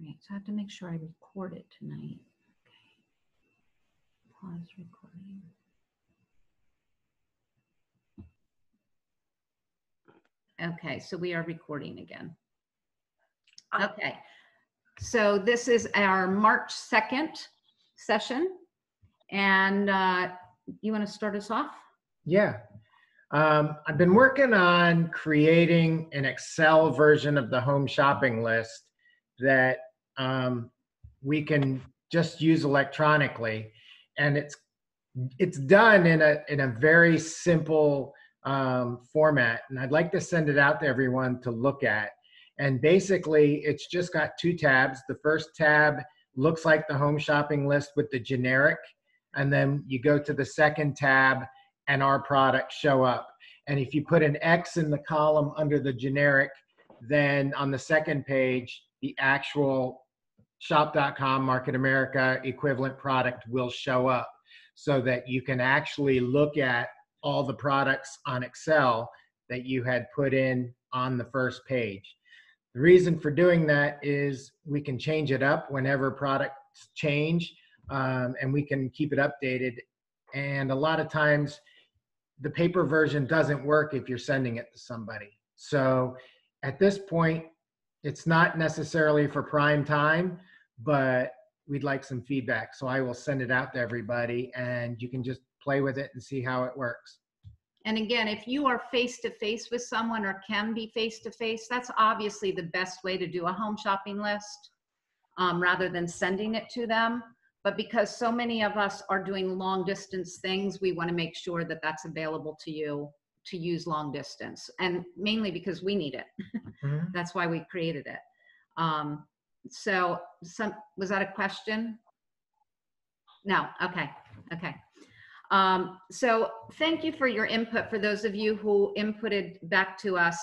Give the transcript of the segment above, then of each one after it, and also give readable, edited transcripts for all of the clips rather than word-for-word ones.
right, so I have to make sure I record it tonight. Okay. Pause recording. Okay, so we are recording again. Okay, so this is our March 2nd session. And you want to start us off? Yeah. I've been working on creating an Excel version of the home shopping list that we can just use electronically, and it's done in a very simple format. And I'd like to send it out to everyone to look at. And basically, it's just got two tabs. The first tab looks like the home shopping list with the generic, and then you go to the second tab and our products show up. And if you put an X in the column under the generic, then on the second page, the actual shop.com Market America equivalent product will show up, so that you can actually look at all the products on Excel that you had put in on the first page. The reason for doing that is we can change it up whenever products change, and we can keep it updated. And a lot of times the paper version doesn't work if you're sending it to somebody. So at this point, it's not necessarily for prime time, but we'd like some feedback. So I will send it out to everybody, and you can just play with it and see how it works. And again, if you are face-to-face with someone or can be face-to-face, that's obviously the best way to do a home shopping list, rather than sending it to them. But because so many of us are doing long distance things, we want to make sure that that's available to you to use long distance, and mainly because we need it. Mm-hmm. That's why we created it. So was that a question? No, okay. So thank you for your input. For those of you who inputted back to us,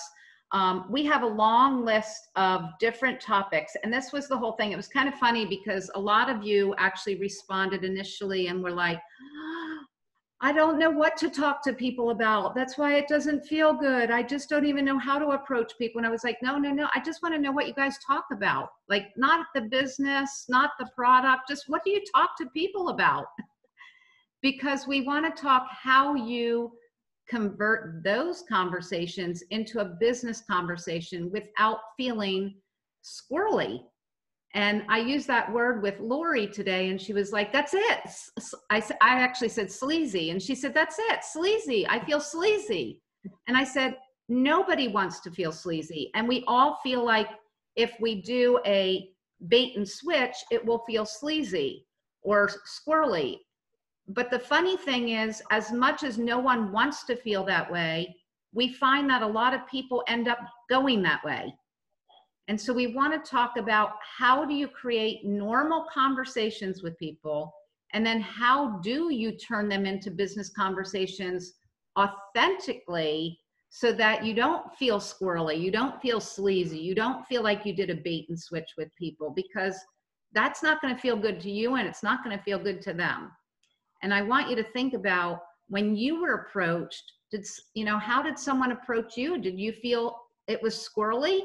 we have a long list of different topics, and this was the whole thing. It was kind of funny because a lot of you actually responded initially and were like, I don't know what to talk to people about. That's why it doesn't feel good. I just don't even know how to approach people. And I was like, no. I just want to know what you guys talk about. Like, not the business, not the product, just what do you talk to people about? Because we want to talk how you convert those conversations into a business conversation without feeling squirrely. And I used that word with Lori today, and she was like, that's it. I actually said sleazy. And she said, that's it, sleazy. I feel sleazy. And I said, nobody wants to feel sleazy. And we all feel like if we do a bait and switch, it will feel sleazy or squirrely. But the funny thing is, as much as no one wants to feel that way, we find that a lot of people end up going that way. And so we want to talk about how do you create normal conversations with people, and then how do you turn them into business conversations authentically so that you don't feel squirrely, you don't feel sleazy, you don't feel like you did a bait and switch with people, because that's not going to feel good to you and it's not going to feel good to them. And I want you to think about when you were approached, how did someone approach you? Did you feel it was squirrely?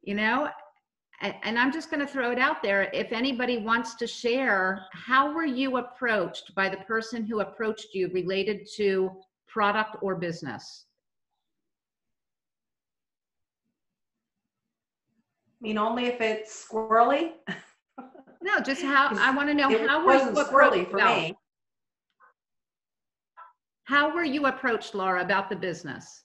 And I'm just going to throw it out there. If anybody wants to share, how were you approached by the person who approached you related to product or business? Only if it's squirrely? No, just how, I want to know how were you squirrely for me. How were you approached, Laura, about the business?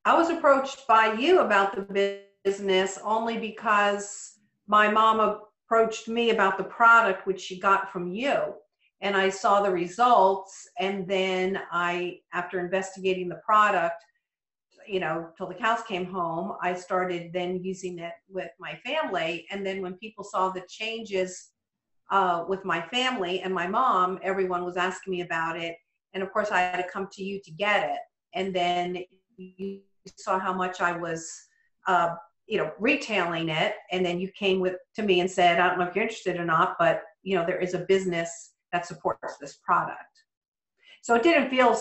I was approached by you about the business only because my mom approached me about the product which she got from you, and I saw the results, and then after investigating the product, till the cows came home, I started then using it with my family. And then when people saw the changes with my family and my mom, everyone was asking me about it, and of course I had to come to you to get it. And then you saw how much I was retailing it, and then you came to me and said, I don't know if you're interested or not, but there is a business that supports this product. So it didn't feel,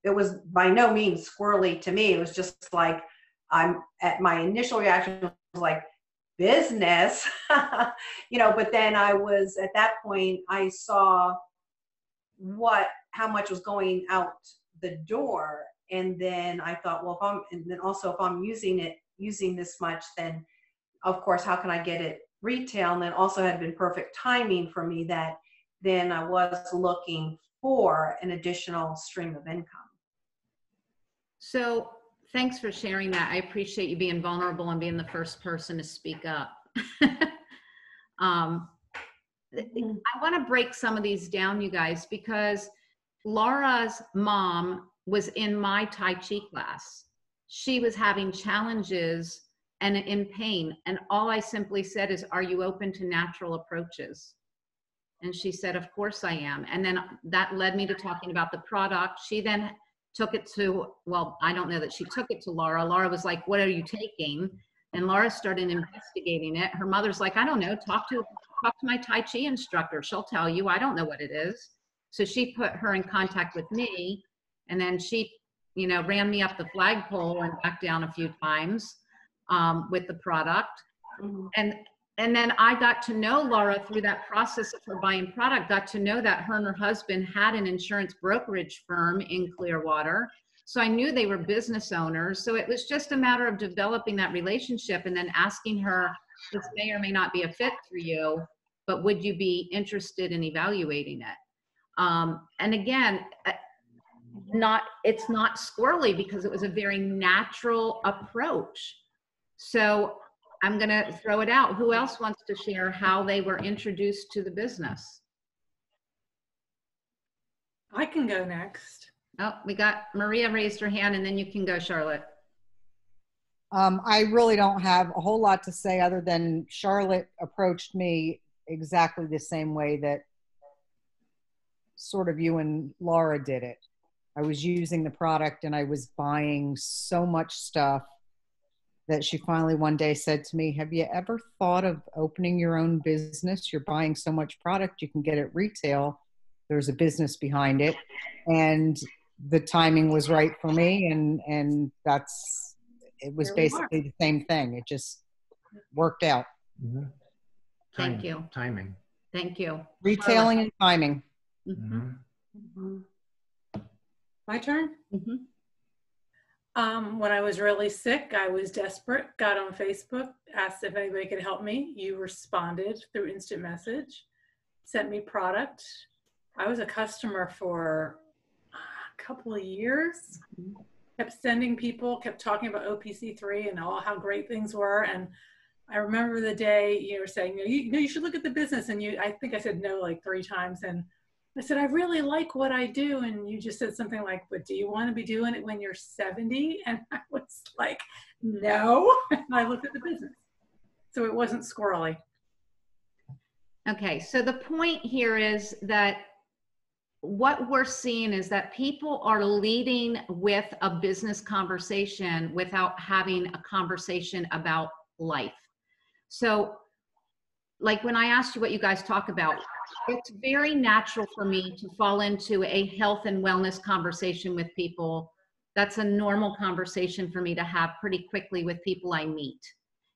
it was by no means squirrely to me. It was just like, my initial reaction was like, business, but then I was, at that point, I saw how much was going out the door. And then I thought, well, if I'm using this much, then of course, how can I get it retail? And then also had been perfect timing for me that then I was looking for an additional stream of income. So thanks for sharing that. I appreciate you being vulnerable and being the first person to speak up. I want to break some of these down, you guys, because Laura's mom was in my Tai Chi class. She was having challenges and in pain. And all I simply said is, are you open to natural approaches? And she said, of course I am. And then that led me to talking about the product. She then took it to, well, I don't know that she took it to Laura. Laura was like, what are you taking? And Laura started investigating it. Her mother's like, I don't know, talk to my Tai Chi instructor. She'll tell you, I don't know what it is. So she put her in contact with me. And then she, ran me up the flagpole and back down a few times with the product. Mm-hmm. And then I got to know Laura through that process of her buying product, got to know that her and her husband had an insurance brokerage firm in Clearwater. So I knew they were business owners. So it was just a matter of developing that relationship and then asking her, this may or may not be a fit for you, but would you be interested in evaluating it? And again, it's not squirrely because it was a very natural approach. So I'm going to throw it out. Who else wants to share how they were introduced to the business? I can go next. Oh, we got Maria raised her hand, and then you can go, Charlotte. I really don't have a whole lot to say other than Charlotte approached me exactly the same way that sort of you and Laura did it. I was using the product and I was buying so much stuff that she finally one day said to me, have you ever thought of opening your own business? You're buying so much product, you can get it retail. There's a business behind it. And the timing was right for me. And it was basically the same thing. It just worked out. Mm-hmm. Thank you. Timing. Thank you. Retailing and timing. Mm-hmm. Mm-hmm. My turn? Mm-hmm. When I was really sick, I was desperate, got on Facebook, asked if anybody could help me. You responded through instant message, sent me product. I was a customer for a couple of years, kept sending people, kept talking about OPC3 and how great things were. And I remember the day you were saying, you should look at the business. And I think I said no like 3 times. And I said, I really like what I do. And you just said something like, but do you want to be doing it when you're 70? And I was like, no. And I looked at the business. So it wasn't squirrely. Okay, so the point here is that what we're seeing is that people are leading with a business conversation without having a conversation about life. So like when I asked you what you guys talk about, it's very natural for me to fall into a health and wellness conversation with people. That's a normal conversation for me to have pretty quickly with people I meet.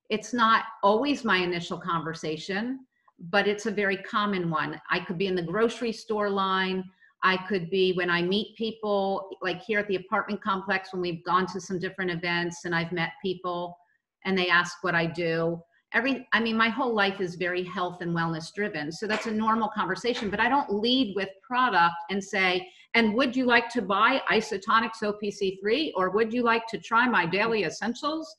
It's not always my initial conversation, but it's a very common one. I could be in the grocery store line. I could be when I meet people, like here at the apartment complex when we've gone to some different events and I've met people and they ask what I do. My whole life is very health and wellness driven. So that's a normal conversation, but I don't lead with product and say, and would you like to buy Isotonics OPC3 or would you like to try my daily essentials?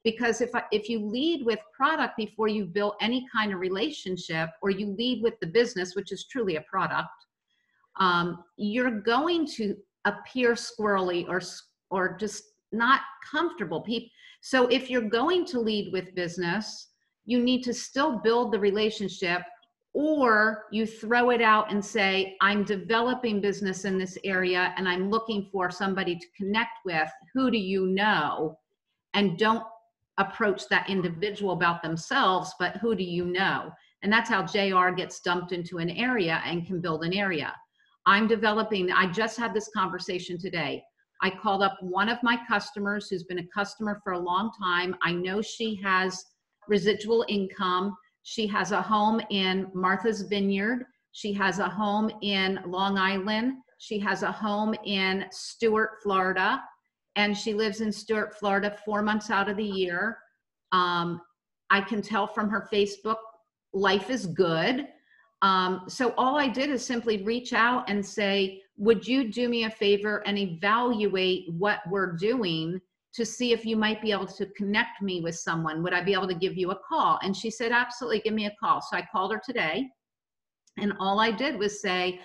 Because if you lead with product before you build any kind of relationship, or you lead with the business, which is truly a product, you're going to appear squirrely or just not comfortable. So if you're going to lead with business, you need to still build the relationship, or you throw it out and say, I'm developing business in this area and I'm looking for somebody to connect with. Who do you know? And don't approach that individual about themselves, but who do you know? And that's how JR gets dumped into an area and can build an area. I just had this conversation today. I called up one of my customers who's been a customer for a long time. I know she has residual income. She has a home in Martha's Vineyard. She has a home in Long Island. She has a home in Stuart, Florida. And she lives in Stuart, Florida 4 months out of the year. I can tell from her Facebook, life is good. So all I did is simply reach out and say, would you do me a favor and evaluate what we're doing to see if you might be able to connect me with someone? Would I be able to give you a call? And she said, absolutely, give me a call. So I called her today, and all I did was say,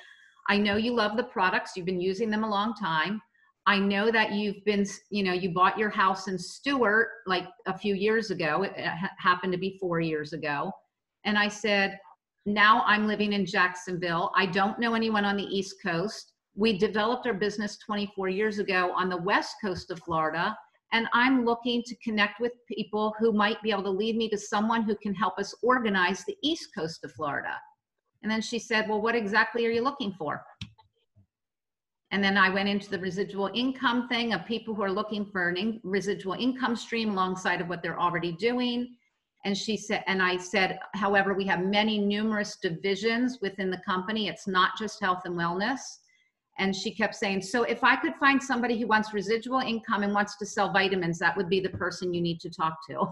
I know you love the products. You've been using them a long time. I know that you've been, you bought your house in Stuart like a few years ago. It happened to be 4 years ago. And I said, now I'm living in Jacksonville. I don't know anyone on the East Coast. We developed our business 24 years ago on the West Coast of Florida. And I'm looking to connect with people who might be able to lead me to someone who can help us organize the East Coast of Florida. And then she said, well, what exactly are you looking for? And then I went into the residual income thing of people who are looking for a residual income stream alongside of what they're already doing. And she said, and I said, however, we have numerous divisions within the company. It's not just health and wellness. And she kept saying, so if I could find somebody who wants residual income and wants to sell vitamins, that would be the person you need to talk to.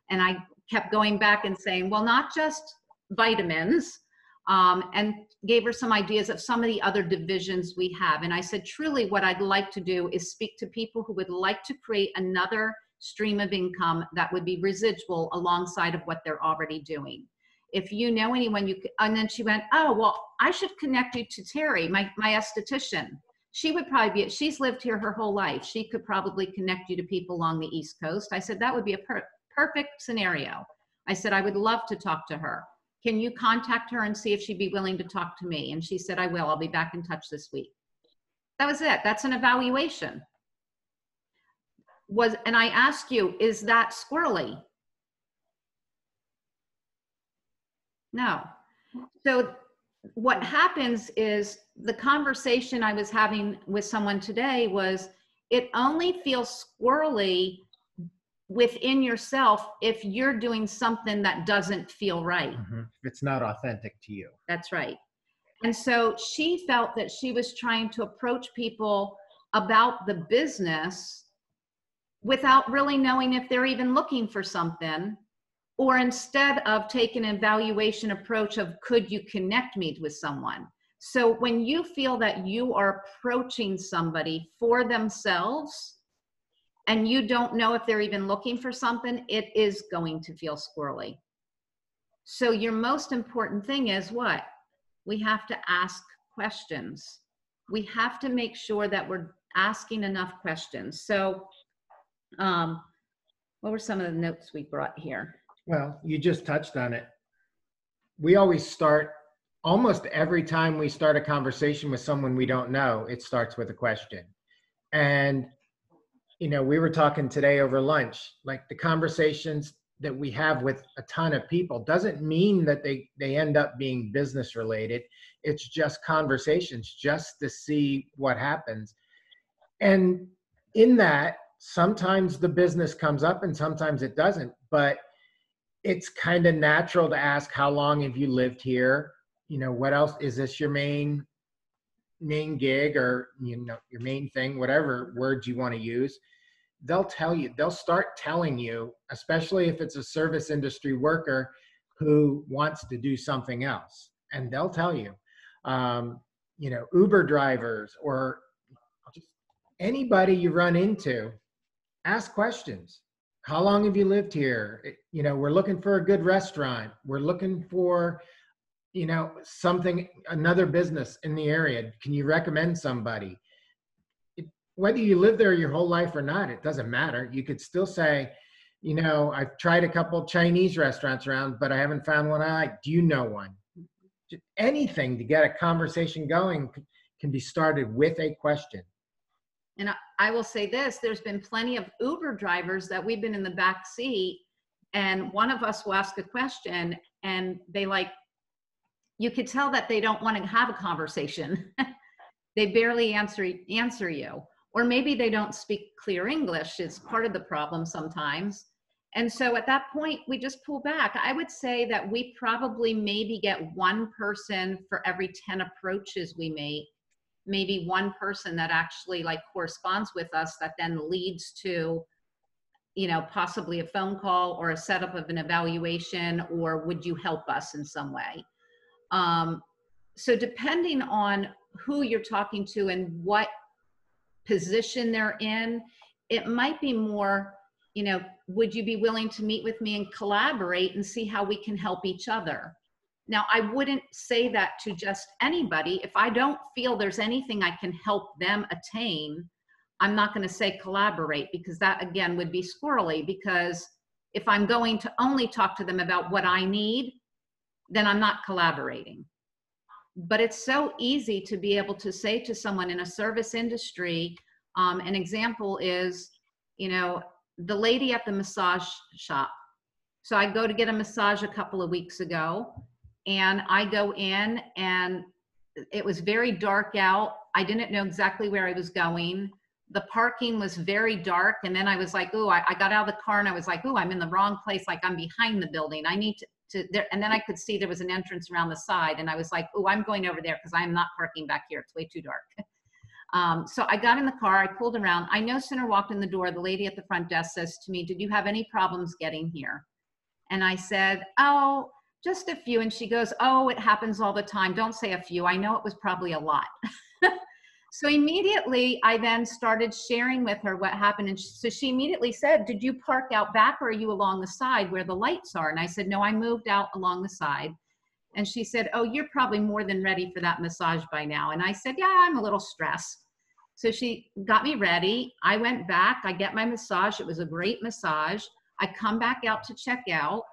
And I kept going back and saying, well, not just vitamins, and gave her some ideas of some of the other divisions we have. And I said, truly, what I'd like to do is speak to people who would like to create another stream of income that would be residual alongside of what they're already doing. If you know anyone, you could. And then she went, oh, well, I should connect you to Terry, my esthetician. She would probably be, she's lived here her whole life. She could probably connect you to people along the East Coast. I said, that would be a perfect scenario. I said, I would love to talk to her. Can you contact her and see if she'd be willing to talk to me? And she said, I will. I'll be back in touch this week. That was it. That's an evaluation. And I ask you, is that squirrely? No. So what happens is the conversation I was having with someone today was, it only feels squirrely within yourself if you're doing something that doesn't feel right. Mm-hmm. It's not authentic to you. That's right. And so she felt that she was trying to approach people about the business without really knowing if they're even looking for something, or instead of taking an evaluation approach of, could you connect me with someone? So when you feel that you are approaching somebody for themselves and you don't know if they're even looking for something, it is going to feel squirrely. So your most important thing is what? We have to ask questions. We have to make sure that we're asking enough questions. So what were some of the notes we brought here? Well, you just touched on it. We always start, almost every time we start a conversation with someone we don't know, it starts with a question. And, we were talking today over lunch, like the conversations that we have with a ton of people doesn't mean that they end up being business related. It's just conversations just to see what happens. And in that, sometimes the business comes up and sometimes it doesn't, but it's kind of natural to ask, how long have you lived here? What else? Is this your main gig, or, your main thing, whatever words you want to use? They'll tell you, they'll start telling you, especially if it's a service industry worker who wants to do something else. And they'll tell you, Uber drivers or just anybody you run into, ask questions. How long have you lived here? We're looking for a good restaurant. We're looking for, something, another business in the area. Can you recommend somebody? Whether you live there your whole life or not, it doesn't matter. You could still say, I've tried a couple Chinese restaurants around, but I haven't found one I like. Do you know one? Just anything to get a conversation going can be started with a question. And I will say this, there's been plenty of Uber drivers that we've been in the back seat, and one of us will ask a question and you could tell that they don't want to have a conversation. They barely answer you. Or maybe they don't speak clear English. It's part of the problem sometimes. And so at that point, we just pull back. I would say that we probably maybe get one person for every 10 approaches we make, maybe one person that actually like corresponds with us that then leads to, you know, possibly a phone call or a setup of an evaluation, or would you help us in some way? So depending on who you're talking to and what position they're in, it might be more, you know, would you be willing to meet with me and collaborate and see how we can help each other? Now, I wouldn't say that to just anybody. If I don't feel there's anything I can help them attain, I'm not going to say collaborate, because that again would be squirrely, because if I'm going to only talk to them about what I need, then I'm not collaborating. But it's so easy to be able to say to someone in a service industry, an example is, you know, the lady at the massage shop. So I go to get a massage a couple of weeks ago, and I go in and it was very dark out. I didn't know exactly where I was going. The parking was very dark. And then I was like, oh, I got out of the car and I was like, oh, I'm in the wrong place. Like I'm behind the building. I need to there. And then I could see there was an entrance around the side. And I was like, oh, I'm going over there because I'm not parking back here. It's way too dark. So I got in the car, I pulled around. I no sooner walked in the door, the lady at the front desk says to me, did you have any problems getting here? And I said, oh, just a few. And she goes, oh, it happens all the time. Don't say a few. I know it was probably a lot. So immediately I then started sharing with her what happened. And so she immediately said, did you park out back or are you along the side where the lights are? And I said, no, I moved out along the side. And she said, oh, you're probably more than ready for that massage by now. And I said, yeah, I'm a little stressed. So she got me ready. I went back, I get my massage. It was a great massage. I come back out to check out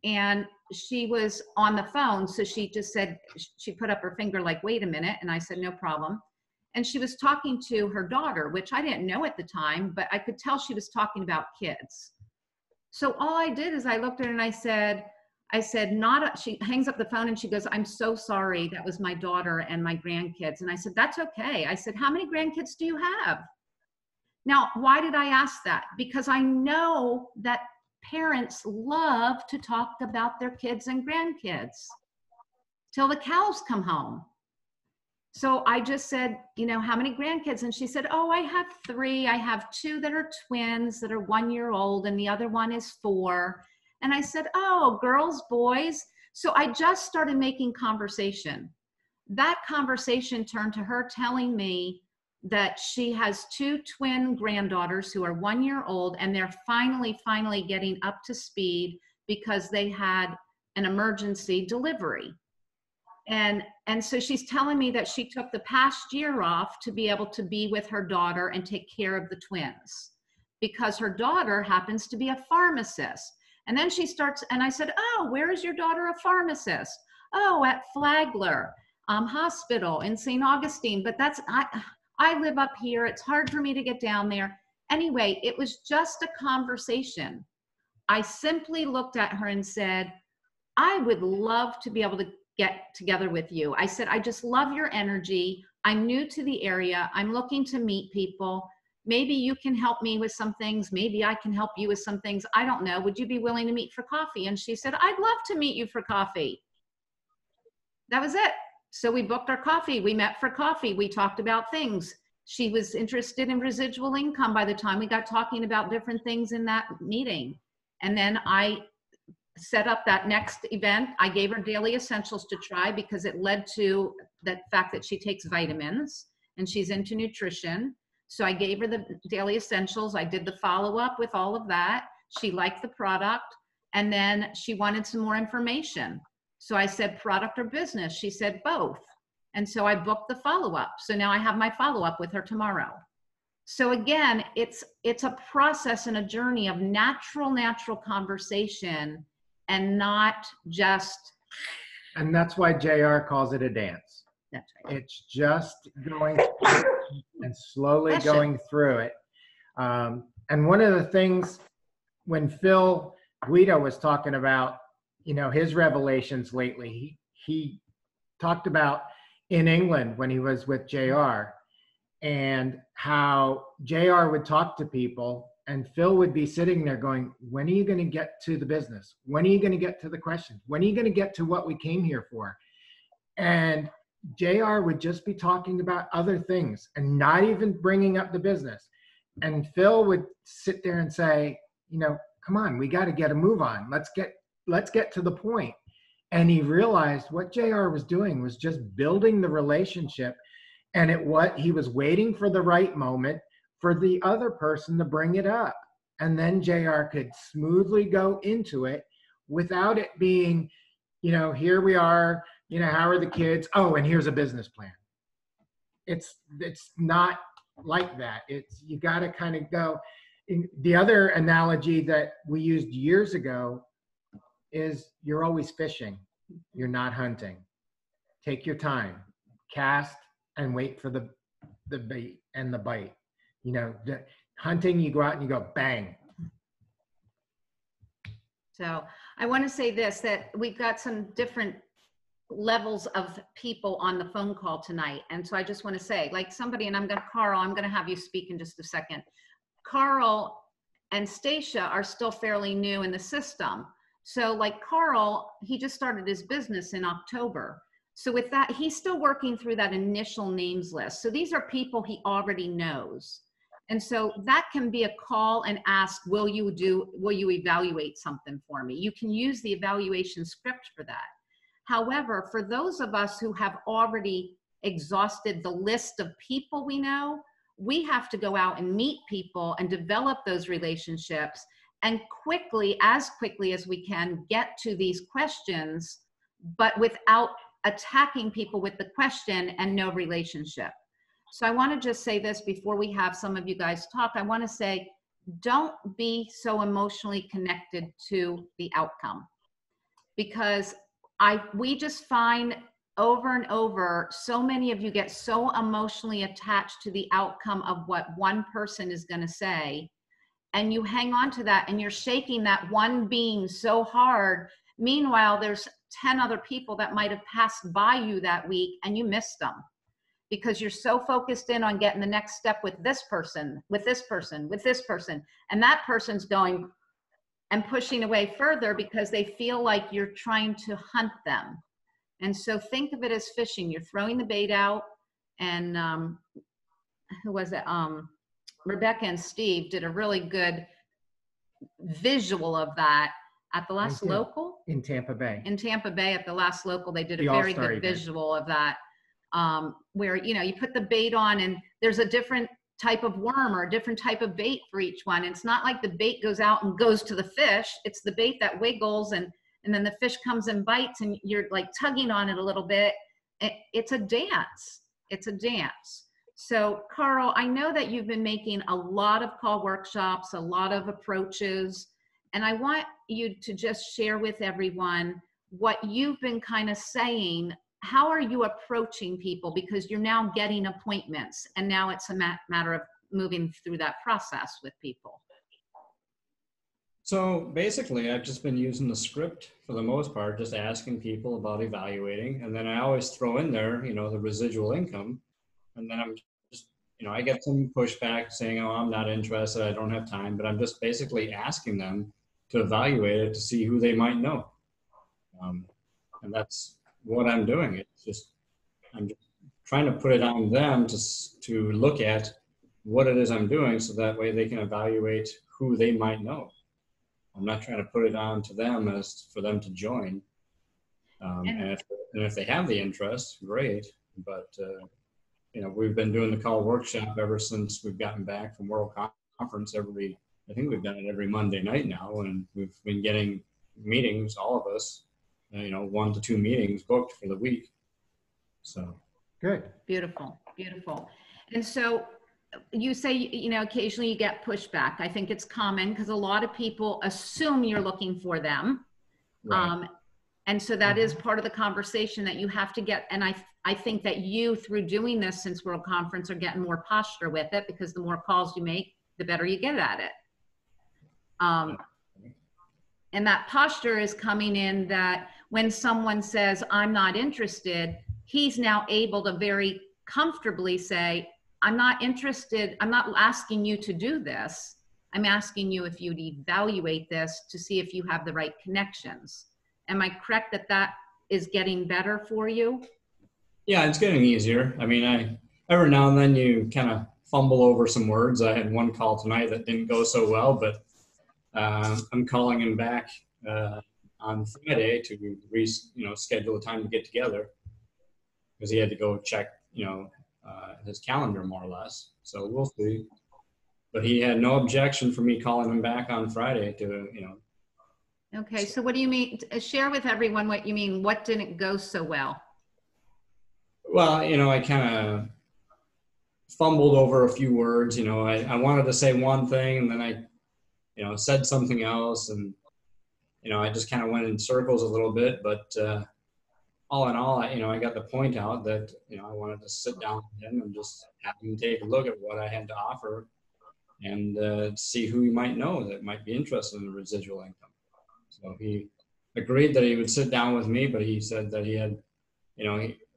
and she was on the phone. So she just said, she put up her finger like, wait a minute. And I said, no problem. And she was talking to her daughter, which I didn't know at the time, but I could tell she was talking about kids. So all I did is I looked at her and I said, she hangs up the phone and she goes, I'm so sorry. That was my daughter and my grandkids. And I said, that's okay. I said, how many grandkids do you have? Now, why did I ask that? Because I know that parents love to talk about their kids and grandkids till the cows come home. So I just said, you know, how many grandkids? And she said, oh, I have 3. I have 2 that are twins that are 1 year old and the other one is 4. And I said, oh, girls, boys. So I just started making conversation. That conversation turned to her telling me that she has 2 twin granddaughters who are 1 year old, and they're finally getting up to speed because they had an emergency delivery. And so she's telling me that she took the past year off to be able to be with her daughter and take care of the twins because her daughter happens to be a pharmacist. And then she starts, and I said, oh, where is your daughter a pharmacist? Oh, at Flagler Hospital in St. Augustine. But I live up here. It's hard for me to get down there. Anyway, it was just a conversation. I simply looked at her and said, I would love to be able to get together with you. I said, I just love your energy. I'm new to the area. I'm looking to meet people. Maybe you can help me with some things. Maybe I can help you with some things. I don't know. Would you be willing to meet for coffee? And she said, I'd love to meet you for coffee. That was it. So we booked our coffee. We met for coffee. We talked about things. She was interested in residual income by the time we got talking about different things in that meeting. And then I set up that next event. I gave her daily essentials to try because it led to the fact that she takes vitamins and she's into nutrition. So I gave her the daily essentials. I did the follow-up with all of that. She liked the product. And then she wanted some more information. So I said, product or business? She said, both. And so I booked the follow-up. So now I have my follow-up with her tomorrow. So again, it's a process and a journey of natural conversation and not just. And that's why JR calls it a dance. That's right. It's just going and slowly going through it. And one of the things when Phil Guido was talking about, you know, his revelations lately, he talked about in England when he was with JR and how JR would talk to people And Phil would be sitting there going, when are you going to get to the business? When are you going to get to the questions? When are you going to get to what we came here for? And JR would just be talking about other things and not even bringing up the business. And Phil would sit there and say, you know, come on, we got to get a move on. Let's get to the point. And he realized what JR was doing was just building the relationship. And he was waiting for the right moment for the other person to bring it up. And then JR could smoothly go into it without it being, you know, here we are, you know, how are the kids? Oh, and here's a business plan. It's not like that. You got to kind of go. The other analogy that we used years ago is you're always fishing. You're not hunting. Take your time, cast, and wait for the bait and the bite. You know, hunting, you go out and you go bang. So I want to say this, that we've got some different levels of people on the phone call tonight. And so I just want to say, like somebody, and Carl, I'm going to have you speak in just a second. Carl and Stacia are still fairly new in the system. So like Carl, he just started his business in October. So with that, he's still working through that initial names list. So these are people he already knows. And so that can be a call and ask, will you evaluate something for me? You can use the evaluation script for that. However, for those of us who have already exhausted the list of people we know, we have to go out and meet people and develop those relationships and as quickly as we can, get to these questions, but without attacking people with the question and no relationship. So I want to just say this before we have some of you guys talk. I want to say, don't be so emotionally connected to the outcome, because we just find over and over, so many of you get so emotionally attached to the outcome of what one person is going to say, and you hang on to that and you're shaking that one being so hard. Meanwhile, there's 10 other people that might have passed by you that week and you missed them because you're so focused in on getting the next step with this person, with this person, with this person. And that person's going and pushing away further because they feel like you're trying to hunt them. And so think of it as fishing. You're throwing the bait out. And who was it? Rebecca and Steve did a really good visual of that at the last local. In Tampa Bay. In Tampa Bay at the last local, they did a very good visual of that. Where, you know, you put the bait on and there's a different type of worm or a different type of bait for each one. It's not like the bait goes out and goes to the fish. It's the bait that wiggles and then the fish comes and bites and you're like tugging on it a little bit. It's a dance. It's a dance. So Carl, I know that you've been making a lot of call workshops, a lot of approaches, and I want you to just share with everyone what you've been kind of saying. How are you approaching people? Because you're now getting appointments and now it's a matter of moving through that process with people. So basically, I've just been using the script for the most part, just asking people about evaluating. And then I always throw in there, you know, the residual income. And then I'm just, you know, I get some pushback saying, oh, I'm not interested, I don't have time. But I'm just basically asking them to evaluate it to see who they might know. And that's what I'm doing. It's just, I'm just trying to put it on them to look at what it is I'm doing so that way they can evaluate who they might know. I'm not trying to put it on to them as for them to join. And if they have the interest, great. But, you know, we've been doing the call workshop ever since we've gotten back from World Conference I think we've done it every Monday night now. And we've been getting meetings, all of us, you know, 1 to 2 meetings booked for the week. So. Good. Beautiful, beautiful. And so you say, you know, occasionally you get pushback. I think it's common because a lot of people assume you're looking for them. Right. And so that is part of the conversation that you have to get. And I think that you, through doing this since World Conference, are getting more posture with it because the more calls you make, the better you get at it. And that posture is coming in that when someone says, I'm not interested, he's now able to very comfortably say, I'm not interested. I'm not asking you to do this. I'm asking you if you'd evaluate this to see if you have the right connections. Am I correct that that is getting better for you? Yeah, it's getting easier. I mean, every now and then you kind of fumble over some words. I had one call tonight that didn't go so well, but I'm calling him back on Friday to schedule a time to get together because he had to go check his calendar more or less. So we'll see. But he had no objection for me calling him back on Friday to Okay, so what do you mean? Share with everyone what you mean. What didn't go so well? Well, I kind of fumbled over a few words. I wanted to say one thing and then I said something else, and I just kind of went in circles a little bit. But all in all, I got the point out that I wanted to sit down with him and just have him take a look at what I had to offer and see who he might know that might be interested in the residual income. So he agreed that he would sit down with me, but he said that he had,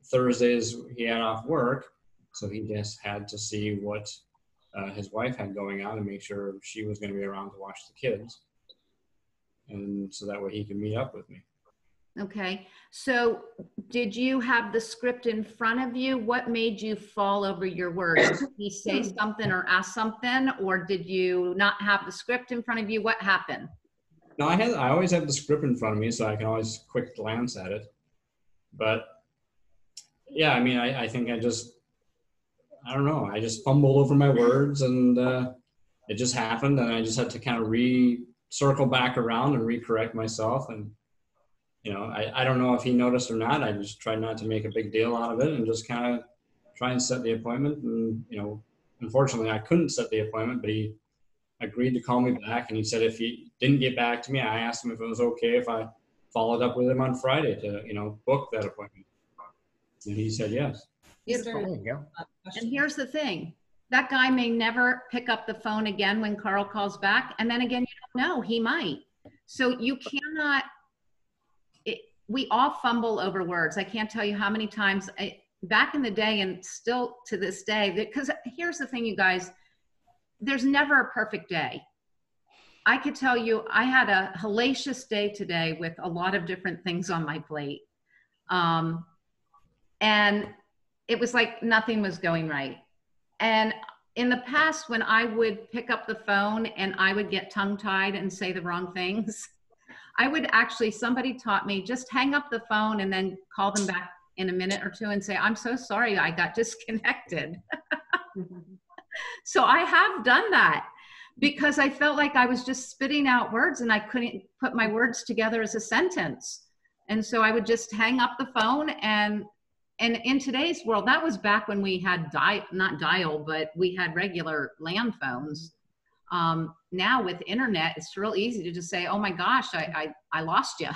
Thursdays he had off work, so he just had to see what his wife had going on and make sure she was going to be around to watch the kids. And so that way he could meet up with me. Okay, so did you have the script in front of you? What made you fall over your words? Did he say something or ask something, or did you not have the script in front of you? What happened? No, I always have the script in front of me, so I can always quick glance at it. But yeah, I mean, I think I don't know. I just fumbled over my words, and it just happened, and I just had to kind of circle back around and recorrect myself. And I don't know if he noticed or not. I just tried not to make a big deal out of it and just kind of try and set the appointment. And unfortunately, I couldn't set the appointment, but he agreed to call me back. And he said if he didn't get back to me, I asked him if it was okay if I followed up with him on Friday to book that appointment. And he said yes. Beautiful. There you go. And here's the thing. That guy may never pick up the phone again when Carl calls back. And then again, you don't know, he might. So you cannot, we all fumble over words. I can't tell you how many times back in the day and still to this day, because here's the thing, you guys, there's never a perfect day. I could tell you I had a hellacious day today with a lot of different things on my plate. And it was like nothing was going right. And in the past, when I would pick up the phone and I would get tongue-tied and say the wrong things, I would actually, somebody taught me, just hang up the phone and then call them back in a minute or two and say, I'm so sorry, I got disconnected. So I have done that because I felt like I was just spitting out words and I couldn't put my words together as a sentence. And so I would just hang up the phone. And in today's world, that was back when we had not dial, but we had regular land phones. Now with internet, it's real easy to just say, oh my gosh, I lost you.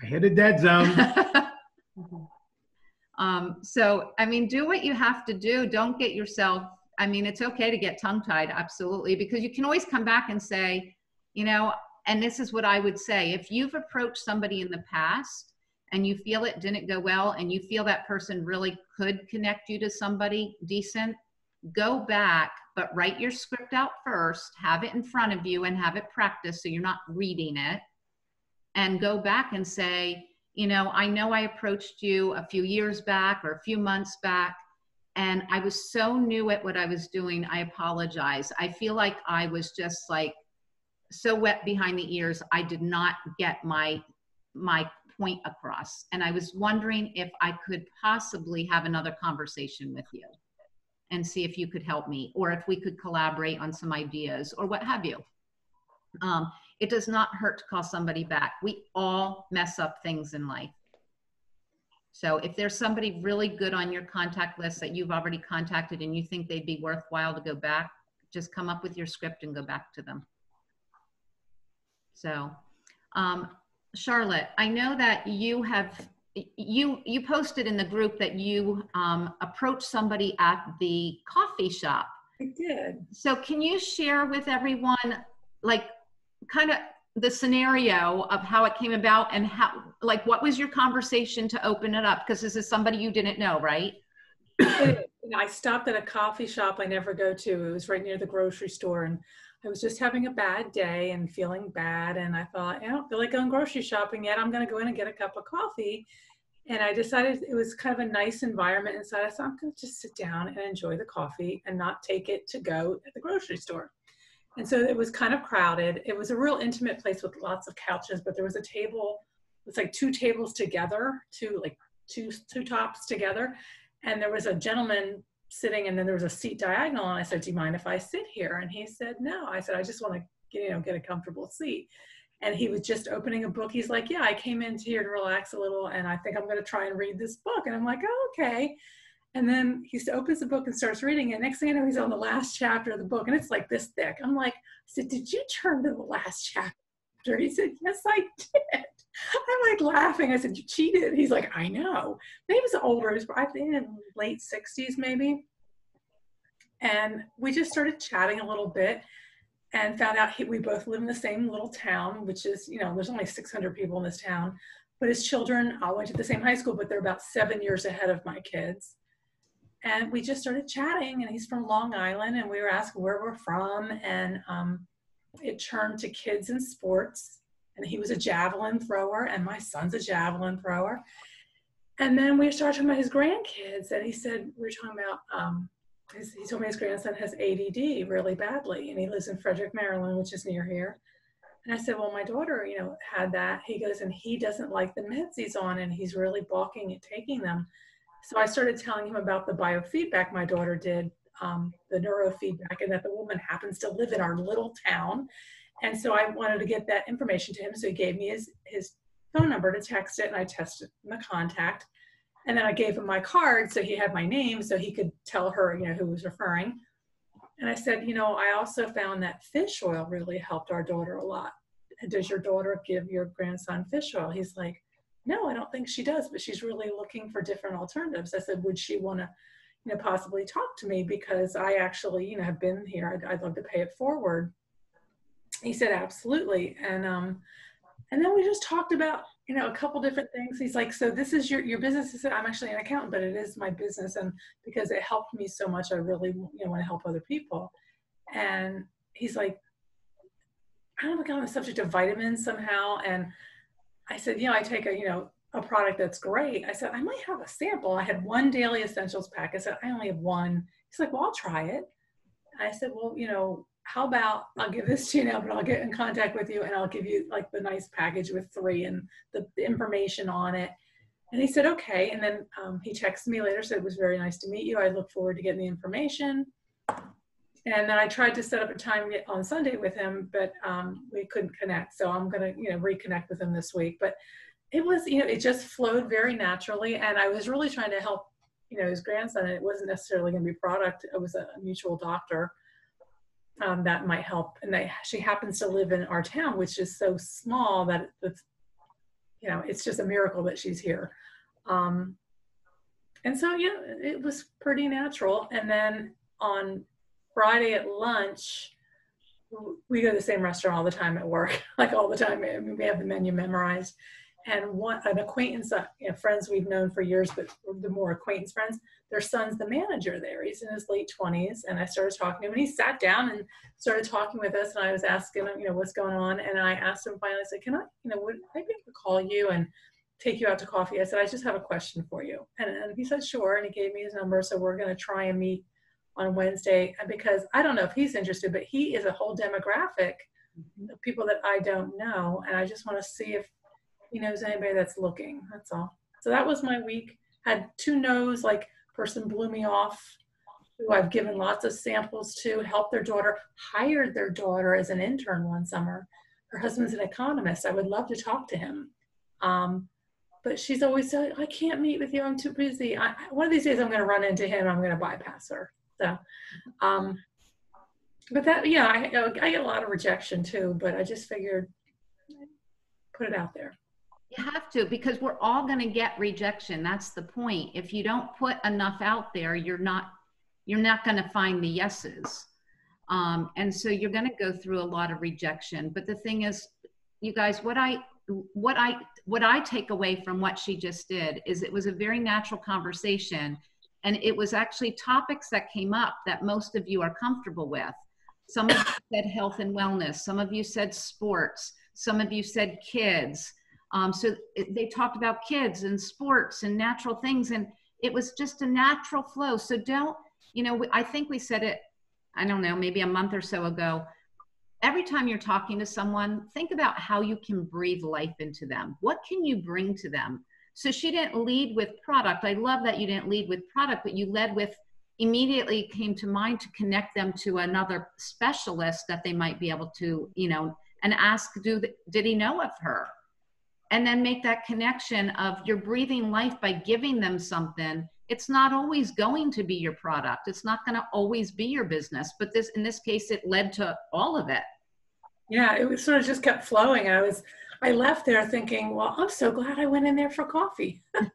I hit a dead zone. So, I mean, do what you have to do. Don't get yourself, I mean, it's okay to get tongue-tied, absolutely, because you can always come back and say, and this is what I would say, if you've approached somebody in the past and you feel it didn't go well and you feel that person really could connect you to somebody decent, go back, but write your script out first, have it in front of you and have it practiced so you're not reading it, and go back and say, I know I approached you a few years back or a few months back, and I was so new at what I was doing. I apologize. I feel like I was just like so wet behind the ears. I did not get my point across. And I was wondering if I could possibly have another conversation with you and see if you could help me, or if we could collaborate on some ideas or what have you. It does not hurt to call somebody back. We all mess up things in life. So if there's somebody really good on your contact list that you've already contacted and you think they'd be worthwhile to go back, just come up with your script and go back to them. So, Charlotte, I know that you posted in the group that you approached somebody at the coffee shop. I did. So can you share with everyone, like, kind of the scenario of how it came about and how, like, what was your conversation to open it up? Because this is somebody you didn't know, right? I stopped at a coffee shop I never go to. It was right near the grocery store, and I was just having a bad day and feeling bad. And I thought, I don't feel like going grocery shopping yet. I'm going to go in and get a cup of coffee. And I decided it was kind of a nice environment inside. I thought, I'm going to just sit down and enjoy the coffee and not take it to go at the grocery store. And so it was kind of crowded. It was a real intimate place with lots of couches, but there was a table. It's like two tables together, two tops together. And there was a gentleman sitting, and then there was a seat diagonal. And I said, do you mind if I sit here? And he said, no. I said, I just want to get a comfortable seat. And he was just opening a book. He's like, yeah, I came in here to relax a little, and I think I'm going to try and read this book. And I'm like, oh, okay. And then he opens the book and starts reading it. Next thing I know, he's on the last chapter of the book, and it's like this thick. I'm like, I said, did you turn to the last chapter? He said, yes, I did. I'm like laughing. I said, you cheated. He's like, I know. He was older. He was, I think, in late 60s maybe. And we just started chatting a little bit and found out we both live in the same little town, which is, there's only 600 people in this town. But his children all went to the same high school, but they're about 7 years ahead of my kids. And we just started chatting, and he's from Long Island, and we were asking where we're from. And it turned to kids and sports. And he was a javelin thrower, and my son's a javelin thrower. And then we started talking about his grandkids, and he said, we were talking about, he told me his grandson has ADD really badly, and he lives in Frederick, Maryland, which is near here. And I said, well, my daughter, had that. He goes, and he doesn't like the meds he's on, and he's really balking at taking them. So I started telling him about the biofeedback my daughter did, the neurofeedback, and that the woman happens to live in our little town. And so I wanted to get that information to him. So he gave me his phone number to text it, and I tested the contact. And then I gave him my card, so he had my name, so he could tell her, who was referring. And I said, I also found that fish oil really helped our daughter a lot. Does your daughter give your grandson fish oil? He's like, no, I don't think she does, but she's really looking for different alternatives. I said, would she want to, possibly talk to me? Because I actually, have been here. I'd love to pay it forward. He said, absolutely. And then we just talked about, a couple different things. He's like, so this is your business? I said, I'm actually an accountant, but it is my business. And because it helped me so much, I really want to help other people. And he's like, I don't know, got on the subject of vitamins somehow. And I said, I take a product that's great. I said, I might have a sample. I had one daily essentials pack. I said, I only have one. He's like, well, I'll try it. I said, well, how about I'll give this to you now, but I'll get in contact with you, and I'll give you like the nice package with 3 and the information on it. And he said, okay. And then he texted me later, said it was very nice to meet you. I look forward to getting the information. And then I tried to set up a time on Sunday with him, but we couldn't connect. So I'm going to, reconnect with him this week. But it was, it just flowed very naturally. And I was really trying to help, his grandson. And it wasn't necessarily going to be product. It was a mutual doctor that might help. And she happens to live in our town, which is so small that it's just a miracle that she's here. And so, it was pretty natural. And then on Friday at lunch, we go to the same restaurant all the time at work, like all the time. I mean, we have the menu memorized. And an acquaintance, friends we've known for years, but the more acquaintance friends, their son's the manager there. He's in his late 20s. And I started talking to him, and he sat down and started talking with us. And I was asking him, what's going on? And I asked him finally, I said, can I, would I be able to call you and take you out to coffee? I said, I just have a question for you. And he said, sure. And he gave me his number. So we're going to try and meet on Wednesday, because I don't know if he's interested, but he is a whole demographic of people that I don't know. And I just want to see if he knows anybody that's looking. That's all. So that was my week. Had 2 no's, like person blew me off, who I've given lots of samples to, helped their daughter, hired their daughter as an intern one summer. Her husband's an economist. I would love to talk to him. But she's always said, I can't meet with you. I'm too busy. One of these days I'm going to run into him. I'm going to bypass her. So, but that, I get a lot of rejection too, but I just figured put it out there. You have to, because we're all going to get rejection. That's the point. If you don't put enough out there, you're not going to find the yeses. And so you're going to go through a lot of rejection. But the thing is, you guys, what I take away from what she just did is it was a very natural conversation. And it was actually topics that came up that most of you are comfortable with. Some of you said health and wellness. Some of you said sports. Some of you said kids. They talked about kids and sports and natural things. And it was just a natural flow. So don't, I think we said it, I don't know, maybe a month or so ago. Every time you're talking to someone, think about how you can breathe life into them. What can you bring to them? So she didn't lead with product. I love that you didn't lead with product, but you led with, immediately came to mind to connect them to another specialist that they might be able to, and ask, did he know of her? And then make that connection of you're breathing life by giving them something. It's not always going to be your product. It's not going to always be your business, but in this case, it led to all of it. Yeah, it was sort of just kept flowing. I left there thinking, well, I'm so glad I went in there for coffee. I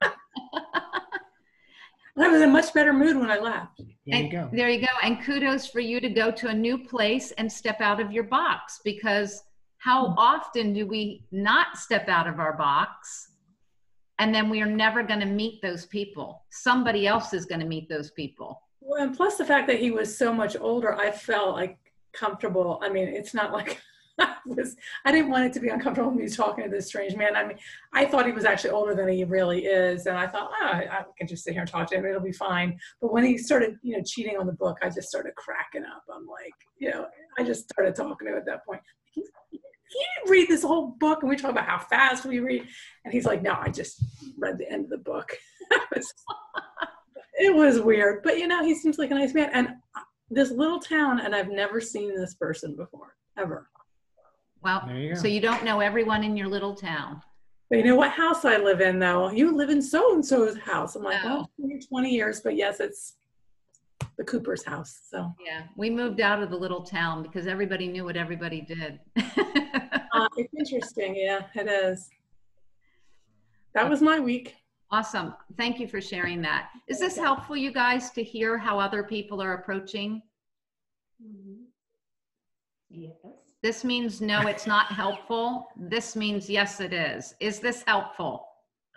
was in a much better mood when I left. There you go. There you go. And kudos for you to go to a new place and step out of your box, because how often do we not step out of our box and then we are never going to meet those people? Somebody else is going to meet those people. Well, and plus the fact that he was so much older, I felt like comfortable. I mean, it's not like I didn't want it to be uncomfortable when he was talking to this strange man. I mean, I thought he was actually older than he really is. And I thought, I can just sit here and talk to him. It'll be fine. But when he started, cheating on the book, I just started cracking up. I'm like, I just started talking to him at that point. He didn't read this whole book. And we talk about how fast we read. And he's like, no, I just read the end of the book. It was weird. But, he seems like a nice man. And this little town, and I've never seen this person before, ever. Well, so you don't know everyone in your little town. But you know what house I live in, though? You live in so-and-so's house. I'm like, well, 20 years, but yes, it's the Cooper's house. So yeah, we moved out of the little town because everybody knew what everybody did. It's interesting. Yeah, it is. That was my week. Awesome. Thank you for sharing that. Is this helpful, you guys, to hear how other people are approaching? Mm-hmm. Yes. This means no, it's not helpful. This means yes, it is. Is this helpful?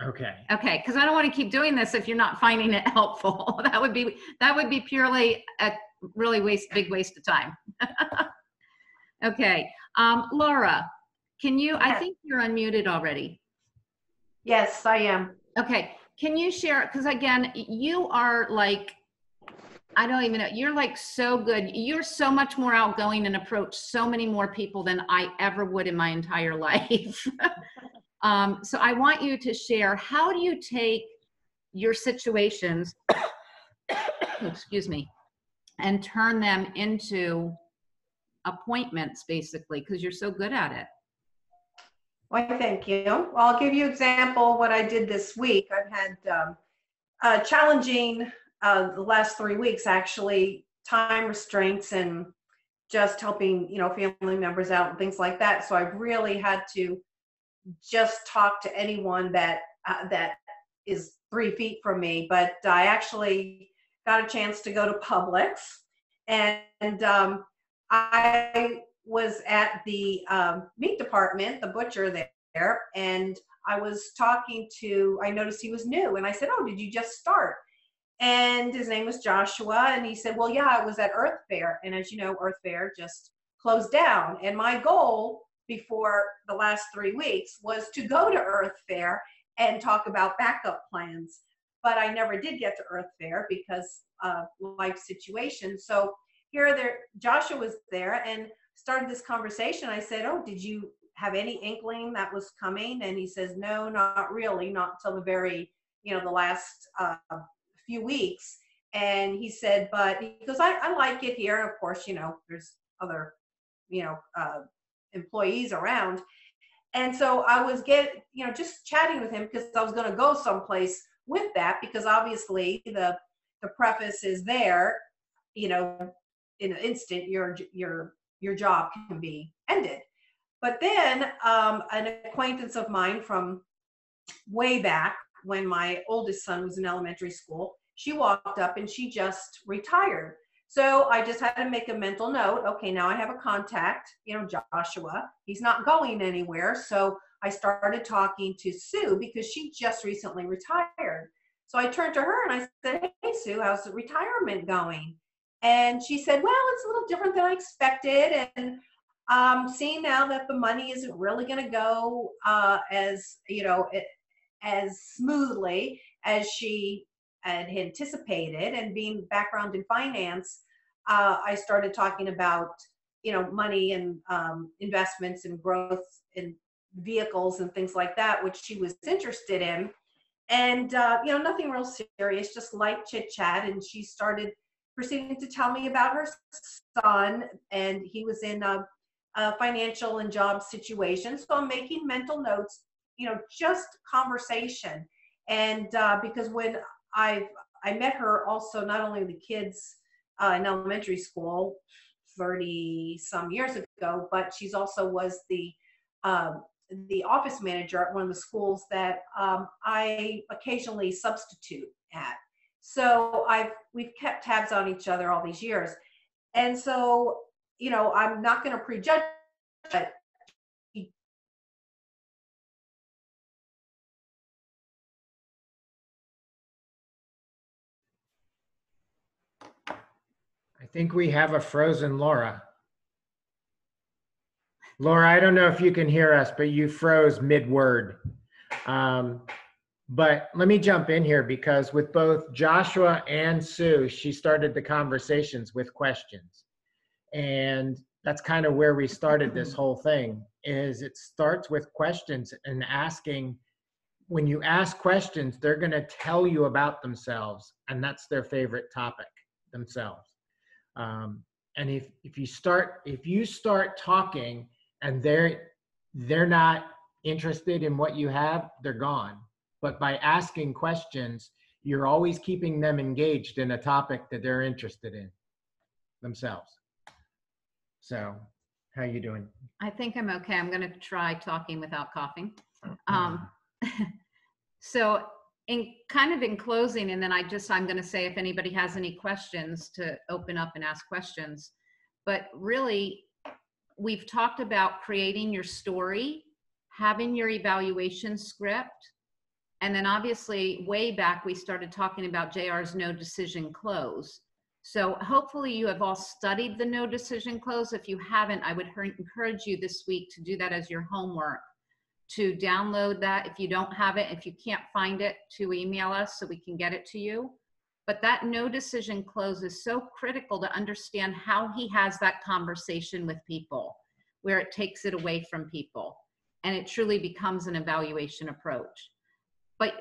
Okay. Okay, because I don't want to keep doing this if you're not finding it helpful. That would be purely a really big waste of time. Okay, Laura, can you? I think you're unmuted already. Yes, I am. Okay, can you share? Because again, you are like, I don't even know. You're like so good. You're so much more outgoing and approach so many more people than I ever would in my entire life. So I want you to share, how do you take your situations, excuse me, and turn them into appointments, basically, because you're so good at it? Well, thank you. Well, I'll give you an example of what I did this week. I've had challenging the last 3 weeks, actually, time restraints and just helping, family members out and things like that. So I've really had to just talk to anyone that is 3 feet from me. But I actually got a chance to go to Publix, and I was at the meat department, the butcher there, and I was talking to, I noticed he was new, and I said, oh, did you just start? And his name was Joshua, and he said, well, yeah, I was at Earth Fair. And as you know, Earth Fair just closed down. And my goal before the last 3 weeks was to go to Earth Fair and talk about backup plans. But I never did get to Earth Fair because of life situation. So Joshua was there and started this conversation. I said, oh, did you have any inkling that was coming? And he says, no, not really, not until the very, the last few weeks. And he said, but because I like it here. And of course, there's other, employees around. And so I was just chatting with him because I was going to go someplace with that, because obviously the preface is there, in an instant, your job can be ended. But then an acquaintance of mine from way back when my oldest son was in elementary school, she walked up and she just retired. So I just had to make a mental note. Okay, now I have a contact, Joshua. He's not going anywhere. So I started talking to Sue because she just recently retired. So I turned to her and I said, hey, Sue, how's the retirement going? And she said, well, it's a little different than I expected. And seeing now that the money isn't really going to go as, you know, as smoothly as she had anticipated, and being background in finance, I started talking about, you know, money and investments and growth in vehicles and things like that, which she was interested in. And, you know, nothing real serious, just light chit chat. And she started proceeding to tell me about her son, and he was in a financial and job situation. So I'm making mental notes, you know, just conversation. And because when I met her also, not only the kids in elementary school 30 some years ago, but she's also was the office manager at one of the schools that I occasionally substitute at. So we've kept tabs on each other all these years. And so, you know, I'm not going to prejudge, but I think we have a frozen Laura. Laura, I don't know if you can hear us, but you froze mid-word. But let me jump in here, because with both Joshua and Sue, she started the conversations with questions. And that's kind of where we started this whole thing, is it starts with questions and asking. When you ask questions, they're going to tell you about themselves, and that's their favorite topic, themselves. And if you start talking and they're not interested in what you have, they're gone. But by asking questions, you're always keeping them engaged in a topic that they're interested in themselves. So, how you doing? I think I'm okay. I'm going to try talking without coughing. So in closing, and then I'm going to say if anybody has any questions to open up and ask questions. But really, we've talked about creating your story, having your evaluation script, and then obviously way back we started talking about JR's no decision close. So hopefully you have all studied the no decision close. If you haven't, I would encourage you this week to do that as your homework, to download that. If you don't have it, if you can't find it, to email us so we can get it to you. But that no decision close is so critical to understand how he has that conversation with people, where it takes it away from people and it truly becomes an evaluation approach. But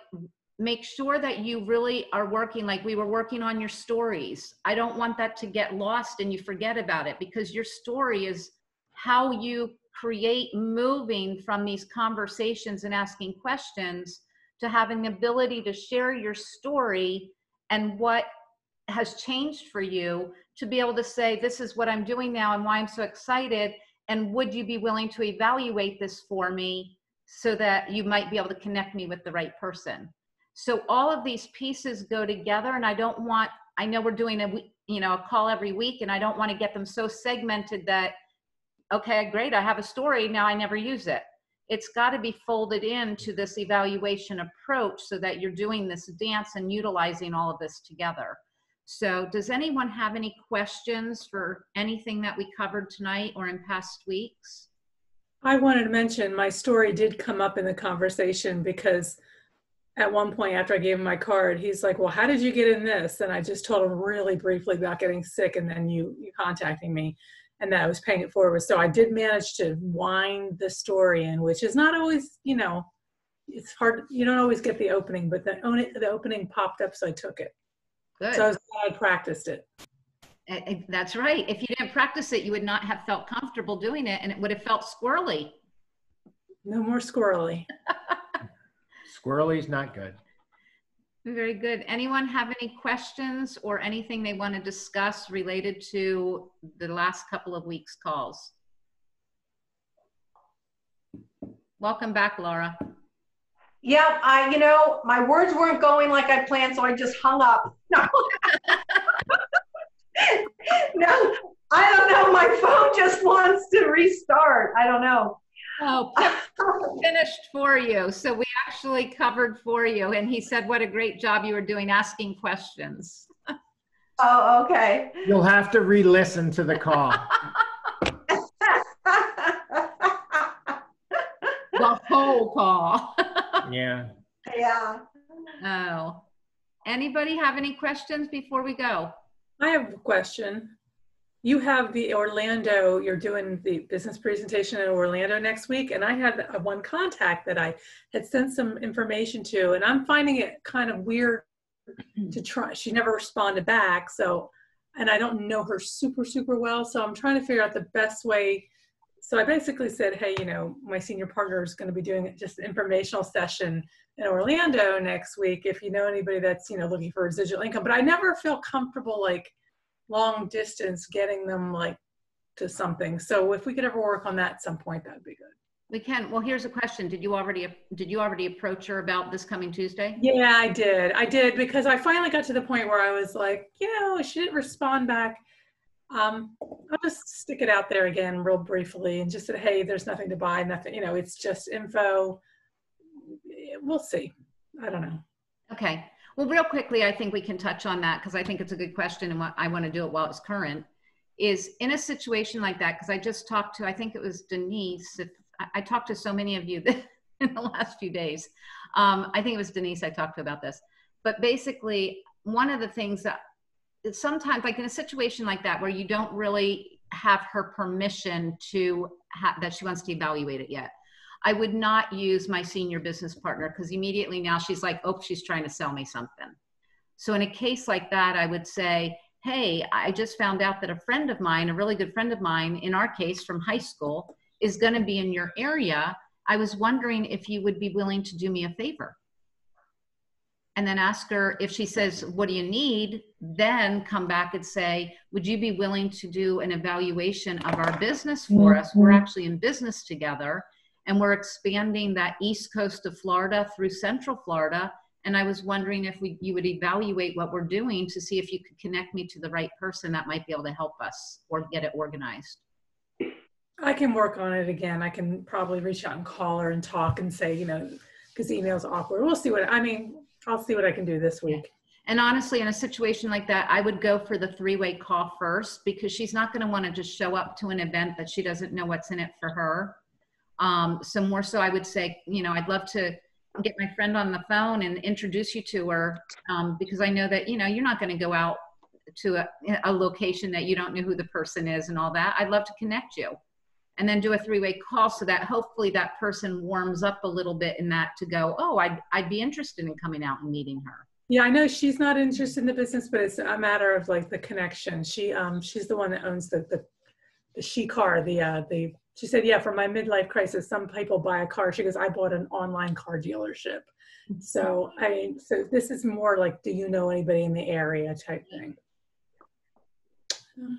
make sure that you really are working like we were working on your stories. I don't want that to get lost and you forget about it, because your story is how you create moving from these conversations and asking questions to having the ability to share your story and what has changed for you, to be able to say, this is what I'm doing now and why I'm so excited. And would you be willing to evaluate this for me so that you might be able to connect me with the right person? So all of these pieces go together, and I know we're doing a call every week, and I don't want to get them so segmented that, okay, great, I have a story, now I never use it. It's got to be folded into this evaluation approach so that you're doing this dance and utilizing all of this together. So does anyone have any questions for anything that we covered tonight or in past weeks? I wanted to mention my story did come up in the conversation, because at one point after I gave him my card, he's like, well, how did you get in this? And I just told him really briefly about getting sick, and then you contacting me, and that I was paying it forward. So I did manage to wind the story in, which is not always, it's hard. You don't always get the opening, but the opening popped up, so I took it. Good. So I was glad I practiced it. That's right. If you didn't practice it, you would not have felt comfortable doing it, and it would have felt squirrely. No more squirrely. Squirrely's not good. Very good. Anyone have any questions or anything they want to discuss related to the last couple of weeks' calls? Welcome back, Laura. Yeah, my words weren't going like I planned, so I just hung up. No. No, I don't know. My phone just wants to restart. I don't know. Oh, finished for you. So we actually actually covered for you. And he said, what a great job you were doing asking questions. Oh, okay. You'll have to re-listen to the call. The whole call. Yeah. Yeah. Oh. Anybody have any questions before we go? I have a question. You have the Orlando, you're doing the business presentation in Orlando next week, and I had one contact that I had sent some information to, and I'm finding it kind of weird to try. She never responded back, so, and I don't know her super, super well, so I'm trying to figure out the best way. So I basically said, hey, you know, my senior partner is going to be doing just an informational session in Orlando next week. If you know anybody that's, you know, looking for residual income, but I never feel comfortable like long distance getting them like to something. So if we could ever work on that at some point, that'd be good. We can. Well, here's a question. Did you already approach her about this coming Tuesday? Yeah, I did because I finally got to the point where I was like, you know, she didn't respond back. I'll just stick it out there again real briefly and just say, hey, there's nothing to buy, nothing, you know, it's just info. We'll see. I don't know. Okay. Well, real quickly, I think we can touch on that because I think it's a good question and what I want to do it while it's current is in a situation like that. Because I just talked to, I think it was Denise. I talked to so many of you in the last few days. I think it was Denise I talked to about this. But basically, one of the things that sometimes, like in a situation like that, where you don't really have her permission to that she wants to evaluate it yet, I would not use my senior business partner because immediately now she's like, oh, she's trying to sell me something. So in a case like that, I would say, hey, I just found out that a friend of mine, a really good friend of mine, in our case from high school, is going to be in your area. I was wondering if you would be willing to do me a favor. And then ask her if she says, what do you need? Then come back and say, would you be willing to do an evaluation of our business for us? We're actually in business together. And we're expanding that east coast of Florida through central Florida. And I was wondering if you would evaluate what we're doing to see if you could connect me to the right person that might be able to help us or get it organized. I can work on it again. I can probably reach out and call her and talk and say, you know, because email's awkward. We'll see I'll see what I can do this week. And honestly, in a situation like that, I would go for the three-way call first because she's not going to want to just show up to an event that she doesn't know what's in it for her. So more so I would say, you know, I'd love to get my friend on the phone and introduce you to her because I know that, you know, you're not going to go out to a location that you don't know who the person is and all that. I'd love to connect you and then do a three-way call so that hopefully that person warms up a little bit in that to go, oh, I'd be interested in coming out and meeting her. Yeah, I know she's not interested in the business, but it's a matter of like the connection. She's the one that owns the she car, she said, yeah, for my midlife crisis, some people buy a car. She goes, I bought an online car dealership. So so this is more like, do you know anybody in the area type thing.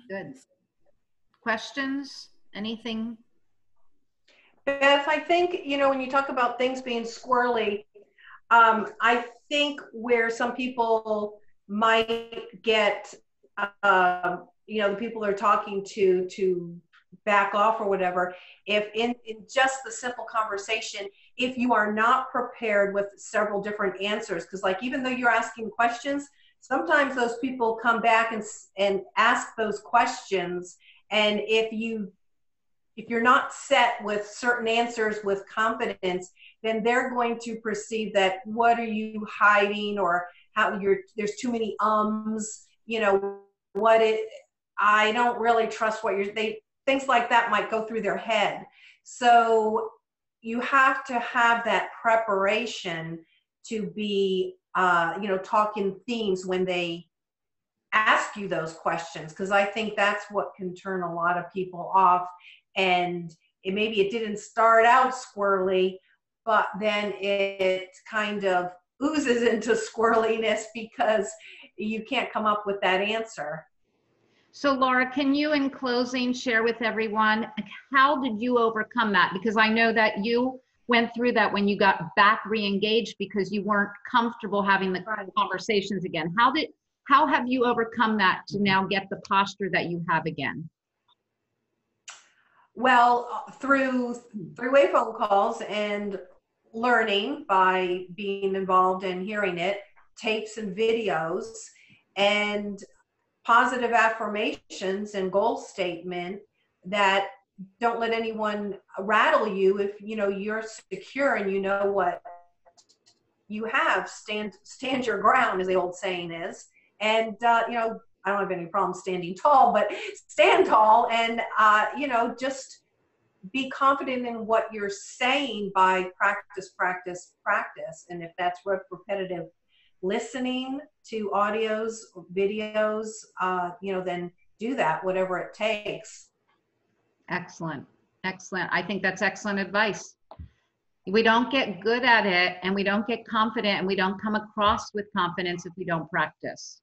Good. Questions? Anything? Beth, I think, you know, when you talk about things being squirrely, I think where some people might get, you know, the people they're talking to back off or whatever, if in just the simple conversation, if you are not prepared with several different answers, because like even though you're asking questions, sometimes those people come back and ask those questions, and if you're not set with certain answers with confidence, then they're going to perceive that what are you hiding, or how there's too many you know, I don't really trust what things like that might go through their head. So you have to have that preparation to be, you know, talking themes when they ask you those questions, because I think that's what can turn a lot of people off. And maybe it didn't start out squirrely, but then it kind of oozes into squirreliness because you can't come up with that answer. So Laura, can you in closing share with everyone, how did you overcome that? Because I know that you went through that when you got back re-engaged because you weren't comfortable having the conversations again. How have you overcome that to now get the posture that you have again? Well, through three-way phone calls and learning by being involved and hearing it, tapes and videos, and positive affirmations and goal statement that don't let anyone rattle you. If you know you're secure and you know what you have, stand your ground, as the old saying is. And you know, I don't have any problem standing tall, but stand tall, and you know, just be confident in what you're saying by practice, practice, practice. And if that's repetitive listening to audios, videos, you know, then do that, whatever it takes. Excellent. Excellent. I think that's excellent advice. We don't get good at it, and we don't get confident, and we don't come across with confidence if we don't practice.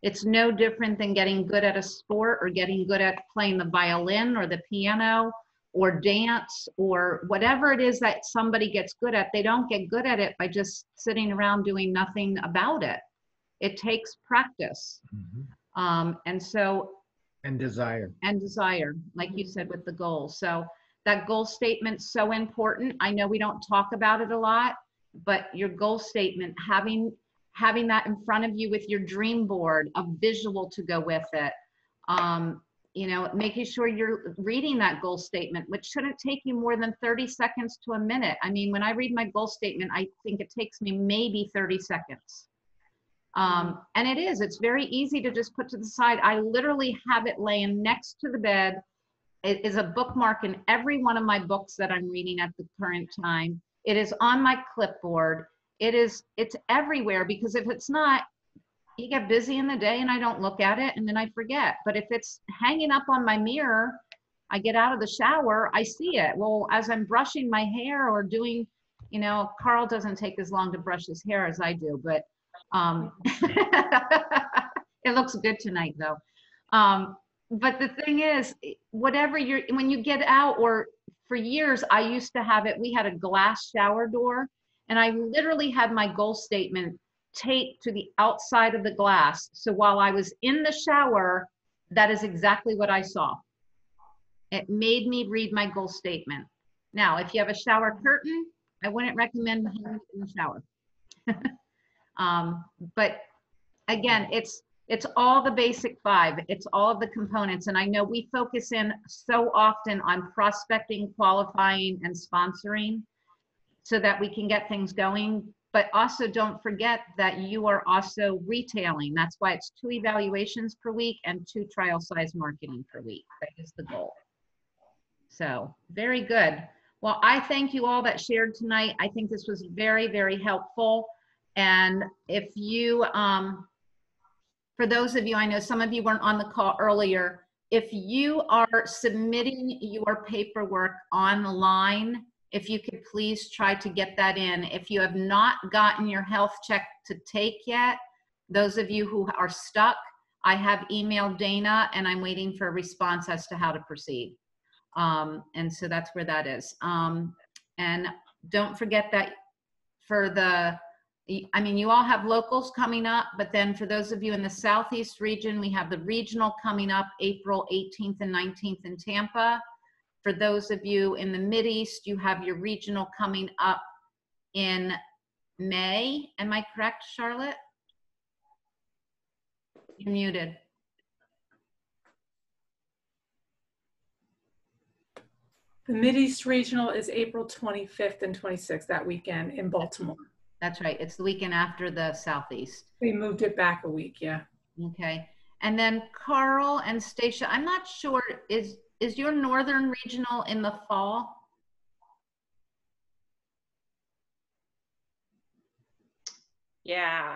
It's no different than getting good at a sport or getting good at playing the violin or the piano or dance or whatever it is that somebody gets good at. They don't get good at it by just sitting around doing nothing about it. It takes practice. And so, And desire. and desire, like you said, with the goal. So that goal statement's so important. I know we don't talk about it a lot, but your goal statement, having that in front of you with your dream board, a visual to go with it, you know, making sure you're reading that goal statement, which shouldn't take you more than 30 seconds to a minute. I mean, when I read my goal statement, I think it takes me maybe 30 seconds. And it's very easy to just put to the side. I literally have it laying next to the bed. It is a bookmark in every one of my books that I'm reading at the current time. It is on my clipboard. It's everywhere, because if it's not, you get busy in the day and I don't look at it and then I forget. But if it's hanging up on my mirror, I get out of the shower, I see it. Well, as I'm brushing my hair or doing, you know, Carl doesn't take as long to brush his hair as I do, but it looks good tonight though. But the thing is, whatever when you get out, or for years, I used to have it, we had a glass shower door, and I literally had my goal statement taped to the outside of the glass. So while I was in the shower, that is exactly what I saw. It made me read my goal statement. Now, if you have a shower curtain, I wouldn't recommend hanging it in the shower. But again, it's all the basic 5. It's all of the components. And I know we focus in so often on prospecting, qualifying, and sponsoring so that we can get things going. But also don't forget that you are also retailing. That's why it's 2 evaluations per week and 2 trial size marketing per week. That is the goal. So very good. Well, I thank you all that shared tonight. I think this was very, very helpful. And if you, for those of you, I know some of you weren't on the call earlier, if you are submitting your paperwork online, if you could please try to get that in. If you have not gotten your health check to take yet, those of you who are stuck, I have emailed Dana and I'm waiting for a response as to how to proceed. And so that's where that is. And don't forget that for you all have locals coming up, but then for those of you in the Southeast region, we have the regional coming up April 18th and 19th in Tampa. For those of you in the Mideast, you have your regional coming up in May. Am I correct, Charlotte? You're muted. The Mideast Regional is April 25th and 26th, that weekend in Baltimore. That's right. It's the weekend after the Southeast. They moved it back a week, yeah. Okay. And then Carl and Stacia, I'm not sure, is your Northern Regional in the fall? Yeah,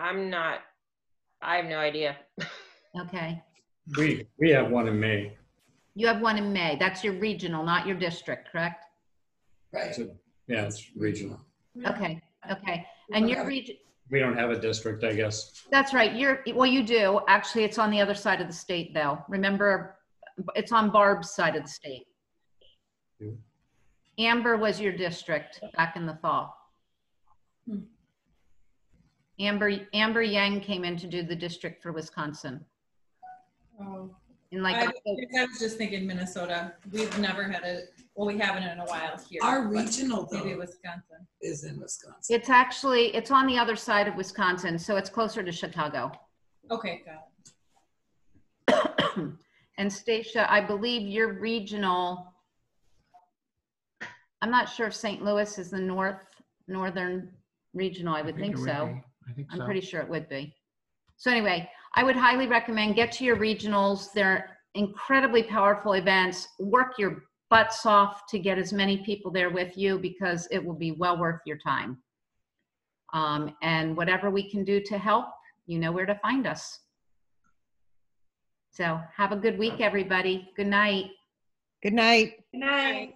I have no idea. Okay. We have one in May. You have one in May. That's your regional, not your district, correct? Right. So, yeah, it's regional. Okay. Okay. And your region, We don't have a district, I guess. that's right. Well, you do. Actually, it's on the other side of the state though. Remember, it's on Barb's side of the state. Yeah. Amber was your district back in the fall. Amber Yang came in to do the district for Wisconsin. Oh, In like I was just thinking Minnesota. We've never had a Well, we haven't in a while here. Our but regional maybe though Wisconsin. is in Wisconsin. It's on the other side of Wisconsin, so it's closer to Chicago. Okay, got it. And Stacia, I believe your regional, I'm not sure if St. Louis is the northern regional. I would think it would so. be. I think I'm so. pretty sure it would be. So anyway, I would highly recommend get to your regionals. They're incredibly powerful events. Work your butts off to get as many people there with you because it will be well worth your time. And whatever we can do to help, you know where to find us. So have a good week, everybody. Good night. Good night. Good night.